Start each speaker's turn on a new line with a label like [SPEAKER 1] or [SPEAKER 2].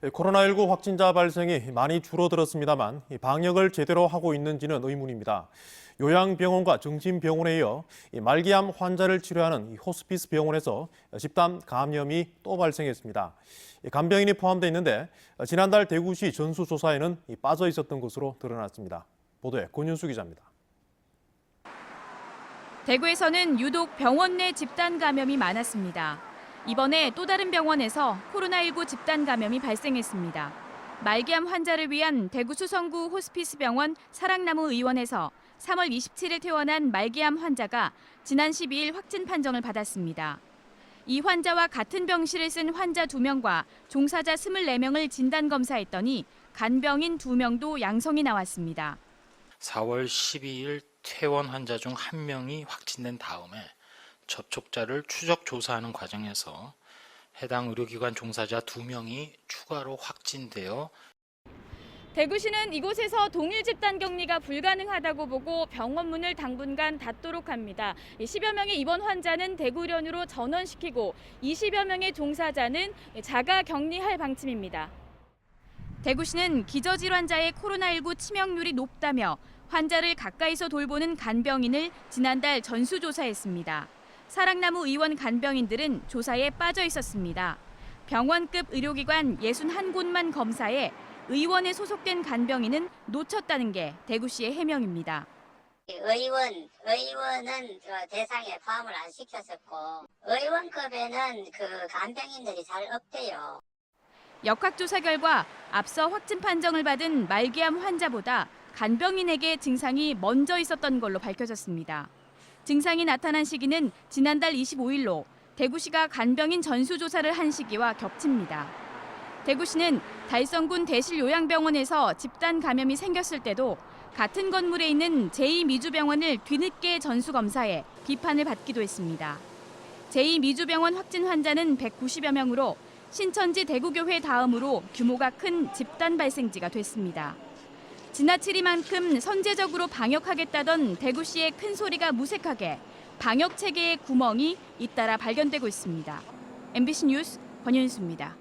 [SPEAKER 1] 코로나19 확진자 발생이 많이 줄어들었습니다만 방역을 제대로 하고 있는지는 의문입니다. 요양병원과 정신병원에 이어 말기암 환자를 치료하는 호스피스 병원에서 집단 감염이 또 발생했습니다. 간병인이 포함되어 있는데 지난달 대구시 전수조사에는 빠져 있었던 것으로 드러났습니다. 보도에 권윤수 기자입니다.
[SPEAKER 2] 대구에서는 유독 병원 내 집단 감염이 많았습니다. 이번에 또 다른 병원에서 코로나19 집단 감염이 발생했습니다. 말기암 환자를 위한 대구 수성구 호스피스 병원 사랑나무 의원에서 3월 27일 퇴원한 말기암 환자가 지난 12일 확진 판정을 받았습니다. 이 환자와 같은 병실을 쓴 환자 2명과 종사자 24명을 진단검사했더니 간병인 2명도 양성이 나왔습니다.
[SPEAKER 3] 4월 12일 퇴원 환자 중 1명이 확진된 다음에 접촉자를 추적 조사하는 과정에서 해당 의료기관 종사자 2명이 추가로 확진되어
[SPEAKER 2] 대구시는 이곳에서 동일 집단 격리가 불가능하다고 보고 병원 문을 당분간 닫도록 합니다. 10여 명의 입원 환자는 대구련으로 전원시키고 20여 명의 종사자는 자가 격리할 방침입니다. 대구시는 기저질환자의 코로나19 치명률이 높다며 환자를 가까이서 돌보는 간병인을 지난달 전수조사했습니다. 사랑나무 의원 간병인들은 조사에 빠져 있었습니다. 병원급 의료기관 61곳만 검사해 의원에 소속된 간병인은 놓쳤다는 게 대구시의 해명입니다.
[SPEAKER 4] 의원은 대상에 포함을 안 시켰었고 의원급에는 간병인들이 잘 없대요.
[SPEAKER 2] 역학조사 결과 앞서 확진 판정을 받은 말기암 환자보다 간병인에게 증상이 먼저 있었던 걸로 밝혀졌습니다. 증상이 나타난 시기는 지난달 25일로 대구시가 간병인 전수조사를 한 시기와 겹칩니다. 대구시는 달성군 대실요양병원에서 집단 감염이 생겼을 때도 같은 건물에 있는 제2미주병원을 뒤늦게 전수검사해 비판을 받기도 했습니다. 제2미주병원 확진 환자는 190여 명으로 신천지 대구교회 다음으로 규모가 큰 집단 발생지가 됐습니다. 지나치리만큼 선제적으로 방역하겠다던 대구시의 큰 소리가 무색하게 방역 체계의 구멍이 잇따라 발견되고 있습니다. MBC 뉴스 권윤수입니다.